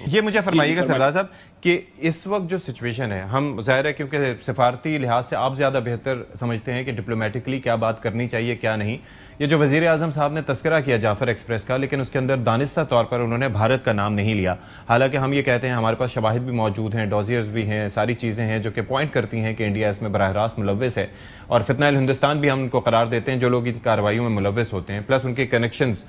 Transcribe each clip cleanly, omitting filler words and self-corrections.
یہ مجھے فرمائیے گا سردار صاحب کہ اس وقت جو سچویشن ہے، ہم ظاہر ہے کیونکہ سفارتی لحاظ سے آپ زیادہ بہتر سمجھتے ہیں کہ ڈپلومیٹکلی کیا بات کرنی چاہیے کیا نہیں. یہ جو وزیر اعظم صاحب نے تذکرہ کیا جعفر ایکسپریس کا، لیکن اس کے اندر دانستہ طور پر انہوں نے بھارت کا نام نہیں لیا، حالانکہ ہم یہ کہتے ہیں ہمارے پاس شواہد بھی موجود ہیں، ڈوزیئرز بھی ہیں، ساری چیزیں ہیں جو کہ پوائنٹ کرتی ہیں کہ انڈیا اس میں براہ راست ملوث ہے، اور فتنہ الہندوستان بھی ہم ان کو قرار دیتے ہیں جو لوگ ان کارروائیوں میں ملوث ہوتے ہیں، پلس ان کے کنیکشنز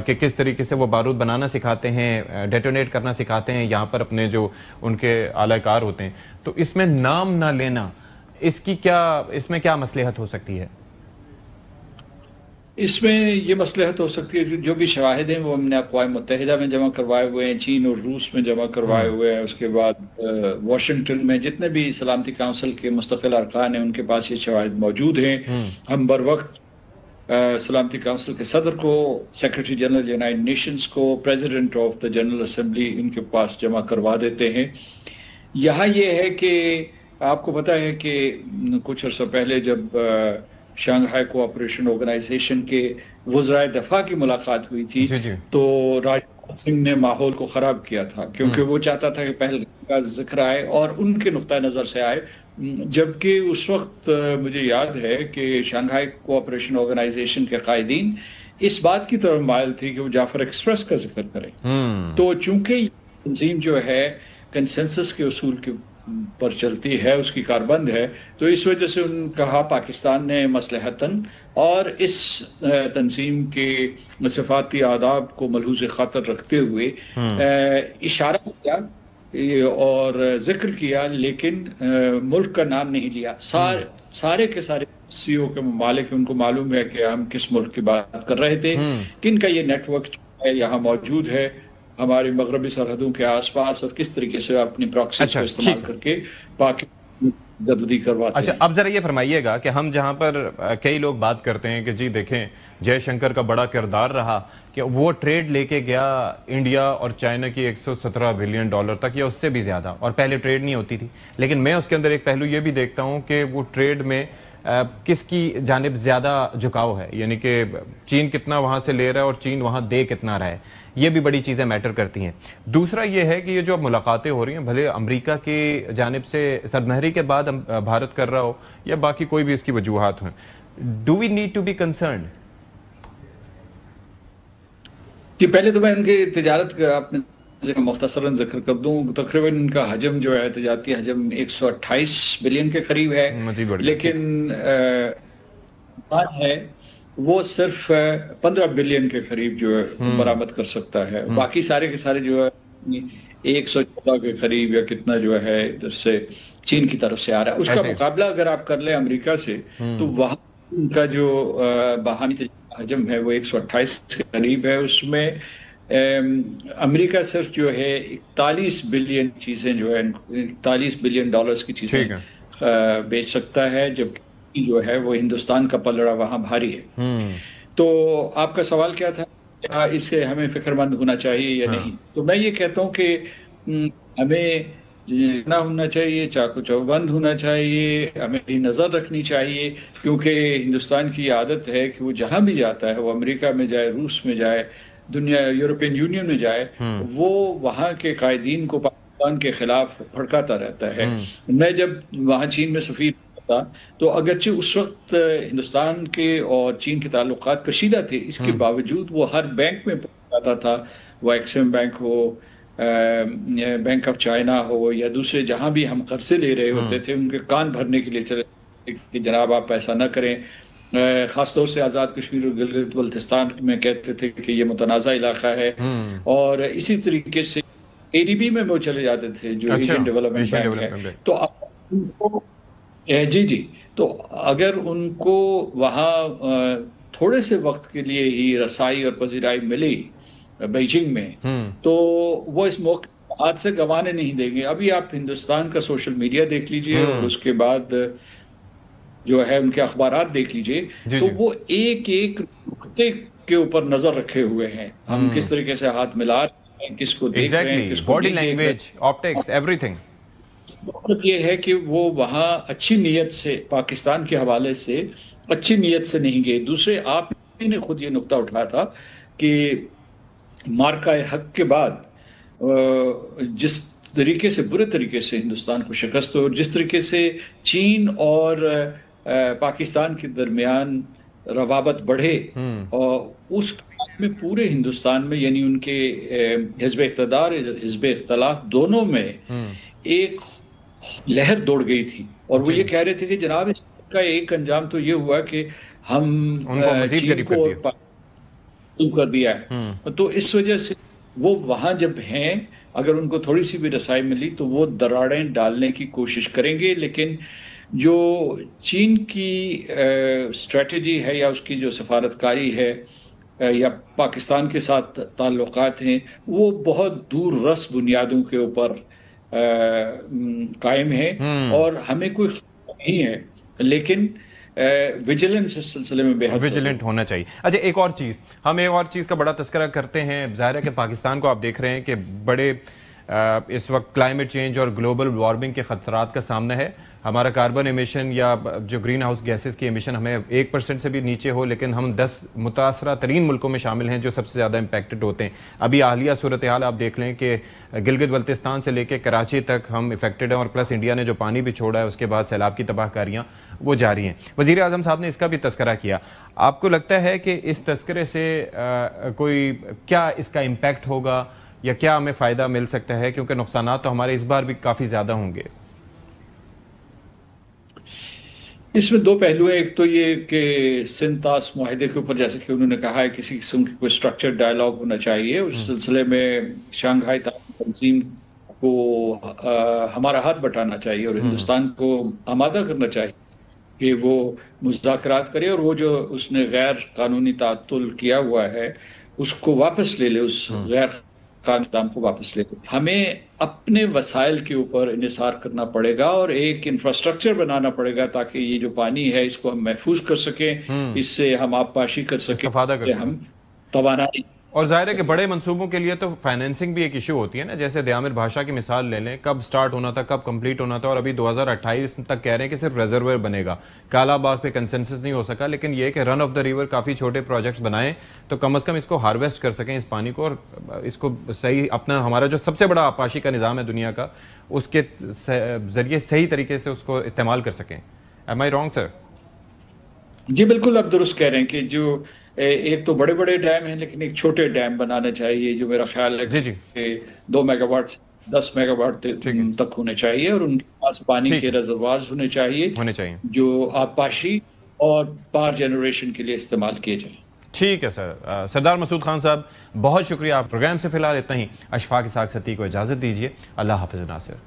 کہ کس طریقے سے وہ بارود بنانا سکھاتے ہیں، ڈیٹونیٹ کرنا سکھاتے ہیں یہاں پر اپنے جو ان کے اعلی کار ہوتے ہیں. تو اس میں نام نہ لینا، اس میں کیا مصلحت ہو سکتی ہے؟ اس میں یہ مصلحت ہو سکتی ہے جو بھی شواہد ہیں وہ ہم نے اقوام متحدہ میں جمع کروائے ہوئے ہیں، چین اور روس میں جمع کروائے ہوئے ہیں، اس کے بعد واشنگٹن میں جتنے بھی سلامتی کونسل کے مستقل ارکان ہیں ان کے پاس یہ شواہد موجود ہیں. ہم بر وقت سلامتی کونسل کے صدر کو، سیکرٹری جنرل یونائیٹڈ نیشنز کو، president of the general assembly ان کے پاس جمع کروا دیتے ہیں. یہاں یہ ہے کہ آپ کو پتہ ہے کہ کچھ عرصہ پہلے جب شنگھائی کوآپریشن آرگنائزیشن کے وزرائے دفاع کی ملاقات ہوئی تھی تو راجناتھ سنگھ نے ماحول کو خراب کیا تھا، کیونکہ وہ چاہتا تھا کہ پہلگام کا ذکر آئے اور ان کے نقطہ نظر سے آئے، جبکہ اس وقت مجھے یاد ہے کہ شنگھائی کوآپریشن آرگنائزیشن کے قائدین اس بات کی طرف مائل تھی کہ وہ جعفر ایکسپریس کا ذکر کریں. تو چونکہ تنظیم جو ہے کنسنسس کے اصول کے پر چلتی ہے، اس کی کاربند ہے، تو اس وجہ سے ان کہا پاکستان نے مصلحتاً اور اس تنظیم کے صفاتی آداب کو ملحوظ خاطر رکھتے ہوئے اشارہ کیا اور ذکر کیا، لیکن ملک کا نام نہیں لیا. سارے کے سارے CO کے ممالک ان کو معلوم ہے کہ ہم کس ملک کی بات کر رہے تھے، کن کا یہ نیٹ ورک یہاں موجود ہے ہماری مغربی سرحدوں کے آس پاس، اور کس طریقے سے اپنی پراکسیز کو استعمال کر کے پاکستان گدری کرواتے ہیں. اچھا، اب ذرا یہ فرمائیے گا کہ ہم جہاں پر کئی لوگ بات کرتے ہیں کہ جی دیکھیں جے شنکر کا بڑا کردار رہا کہ وہ ٹریڈ لے کے گیا انڈیا اور چائنا کی $117 بلین تک، یا اس سے بھی زیادہ، اور پہلے ٹریڈ نہیں ہوتی تھی. لیکن میں اس کے اندر ایک پہلو یہ بھی دیکھتا ہوں کہ وہ ٹریڈ میں کس کی جانب زیادہ جھکاؤ ہے، یعنی کہ چین کتنا وہاں سے لے رہا ہے اور چین وہاں دے کتنا رہا ہے، یہ بھی بڑی چیزیں میٹر کرتی ہیں. دوسرا یہ ہے کہ یہ جو ملاقاتیں ہو رہی ہیں، بھلے امریکہ کی جانب سے سرمہری کے بعد بھارت کر رہا ہو یا باقی کوئی بھی اس کی وجوہات ہیں، do we need to be concerned? کہ پہلے تو میں ان کی تجارت کا اپنے مختصراً ذکر کر دوں. تقریباً ان کا حجم جو ہے تجارتی حجم 128 بلین کے قریب ہے، لیکن ہے وہ صرف 15 بلین کے قریب جو ہے برآمد کر سکتا ہے. باقی سارے کے سارے جو ہے 114 کے قریب یا کتنا جو ہے ادھر سے چین کی طرف سے آ رہا ہے. اس کا مقابلہ اگر آپ کر لیں امریکہ سے تو وہاں ان کا جو باہمی حجم ہے وہ 128 کے قریب ہے. اس میں امریکہ صرف جو ہے 41 بلین چیزیں جو ہے 41 بلین ڈالرز کی چیزیں بیچ سکتا ہے، جبکہ جو ہے وہ ہندوستان کا پلڑا وہاں بھاری ہے. تو آپ کا سوال کیا تھا، اس سے ہمیں فکر مند ہونا چاہیے یا نہیں؟ تو میں یہ کہتا ہوں کہ ہمیں نہ ہونا چاہیے، چاقو چوبند ہونا چاہیے، ہمیں نظر رکھنی چاہیے، کیونکہ ہندوستان کی عادت ہے کہ وہ جہاں بھی جاتا ہے، وہ امریکہ میں جائے، روس میں جائے، دنیا یورپین یونین میں جائے، وہ وہاں کے قائدین کو پاکستان کے خلاف بھڑکاتا رہتا ہے. میں جب وہاں چین میں سفیر تھا تو اگرچہ اس وقت ہندوستان کے اور چین کے تعلقات کشیدہ تھے، اس کے باوجود وہ ہر بینک میں پہنچ جاتا تھا، وہ ایکسیم بینک ہو، بینک آف چائنا ہو، یا دوسرے جہاں بھی ہم قرضے لے رہے ہوتے تھے ان کے کان بھرنے کے لیے چلے کہ جناب آپ ایسا نہ کریں. خاص طور سے آزاد کشمیر اور گلگت بلتستان میں کہتے تھے کہ یہ متنازع علاقہ ہے، اور اسی طریقے سے ADB میں وہ چلے جاتے تھے جو ایشین ڈیولپمنٹ بینک ہے. تو جی تو اگر ان کو وہاں تھوڑے سے وقت کے لیے ہی رسائی اور پذیرائی ملی بیجنگ میں، تو وہ اس موقع ہاتھ سے گنوانے نہیں دیں گے. ابھی آپ ہندوستان کا سوشل میڈیا دیکھ لیجئے اور اس کے بعد جو ہے ان کے اخبارات دیکھ لیجئے، تو وہ ایک ایک نقطے کے اوپر نظر رکھے ہوئے ہیں. ہم کس طریقے سے ہاتھ ملا رہے ہیں، کس کو دیکھ رہے ہیں، کس کو body language, optics, every thing. مطلب یہ ہے کہ وہ وہاں اچھی نیت سے، پاکستان کے حوالے سے اچھی نیت سے نہیں گئے. دوسرے آپ نے خود یہ نقطہ اٹھایا تھا کہ مارکہ حق کے بعد جس طریقے سے برے طریقے سے ہندوستان کو شکست ہو اور جس طریقے سے چین اور پاکستان کے درمیان روابط بڑھے اور اس میں پورے ہندوستان میں یعنی ان کے حزب اقتدار حزب اختلاف دونوں میں ایک لہر دوڑ گئی تھی اور وہ یہ کہہ رہے تھے کہ جناب اس کا ایک انجام تو یہ ہوا کہ ہم چین کو کر دیا ہے. تو اس وجہ سے وہ وہاں جب ہیں اگر ان کو تھوڑی سی بھی رسائی ملی تو وہ دراڑیں ڈالنے کی کوشش کریں گے. لیکن جو چین کی اسٹریٹجی ہے یا اس کی جو سفارتکاری ہے یا پاکستان کے ساتھ تعلقات ہیں وہ بہت دور رس بنیادوں کے اوپر قائم ہے اور ہمیں کوئی نہیں ہے لیکن ویجیلنس اس سلسلے میں بہت ویجیلنٹ ہونا چاہیے. اچھا ایک اور چیز ہم ایک اور چیز کا بڑا تذکرہ کرتے ہیں. ظاہر ہے کہ پاکستان کو آپ دیکھ رہے ہیں کہ بڑے اس وقت کلائمیٹ چینج اور گلوبل وارمنگ کے خطرات کا سامنا ہے. ہمارا کاربن ایمیشن یا جو گرین ہاؤس گیسز کی ایمیشن ہمیں 1% سے بھی نیچے ہو لیکن ہم 10 متاثرہ ترین ملکوں میں شامل ہیں جو سب سے زیادہ امپیکٹڈ ہوتے ہیں. ابھی حالیہ صورتحال آپ دیکھ لیں کہ گلگت بلتستان سے لے کے کراچی تک ہم افیکٹڈ ہیں اور پلس انڈیا نے جو پانی بھی چھوڑا ہے اس کے بعد سیلاب کی تباہ کاریاں وہ جاری ہیں. وزیر اعظم صاحب نے اس کا بھی تذکرہ کیا. آپ کو لگتا ہے کہ اس تذکرے سے کوئی کیا اس کا امپیکٹ ہوگا یا کیا ہمیں فائدہ مل سکتا ہے کیونکہ نقصانات تو ہمارے اس بار بھی کافی زیادہ ہوں گے؟ اس میں دو پہلو ہیں. ایک تو یہ کہ سنتاس معاہدے کے اوپر جیسے کہ انہوں نے کہا ہے کسی قسم کی کوئی اسٹرکچر ڈائلاگ ہونا چاہیے. اس سلسلے میں شنگھائی تعاون تنظیم کو ہمارا ہاتھ بٹانا چاہیے اور ہندوستان کو آمادہ کرنا چاہیے کہ وہ مذاکرات کرے اور وہ جو اس نے غیر قانونی تعطل کیا ہوا ہے اس کو واپس لے لے, اس غیر قانون کو واپس لے لے. ہمیں اپنے وسائل کے اوپر انحصار کرنا پڑے گا اور ایک انفراسٹرکچر بنانا پڑے گا تاکہ یہ جو پانی ہے اس کو ہم محفوظ کر سکیں, اس سے ہم آبپاشی کر سکیں, ہم توانائی. اور ظاہر ہے کہ بڑے منصوبوں کے لیے تو فائنینسنگ بھی ایک ایشو ہوتی ہے نا. جیسے دیامر بھاشا کی مثال لے لیں, کب سٹارٹ ہونا تھا کب کمپلیٹ ہونا تھا اور ابھی 2028 تک کہہ رہے ہیں کہ صرف ریزروائر بنے گا. کالا باغ پہ کنسنسس نہیں ہو سکا لیکن یہ کہ رن آف دا ریور کافی چھوٹے پروجیکٹس بنائیں تو کم از کم اس کو ہارویسٹ کر سکیں اس پانی کو اور اس کو صحیح اپنا ہمارا جو سب سے بڑا آبپاشی کا نظام ہے دنیا کا اس کے ذریعے صحیح طریقے سے اس کو استعمال کر سکیں. ایم آئی رانگ سر؟ جی بالکل آپ درست کہہ رہے ہیں کہ جو ایک تو بڑے بڑے ڈیم ہیں لیکن ایک چھوٹے ڈیم بنانے چاہیے جو میرا خیال ہے کہ 2 میگا واٹ سے 10 میگا واٹ تک ہونے چاہیے اور ان کے پاس پانی کے ریزروارز ہونے چاہیے جو آبپاشی اور پاور جنریشن کے لیے استعمال کیے جائیں. ٹھیک ہے سر. سردار مسعود خان صاحب بہت شکریہ. آپ پروگرام سے فی الحال اتنا ہی. اشفاق اسحاق ستی کو اجازت دیجیے. اللہ حافظ ناصر.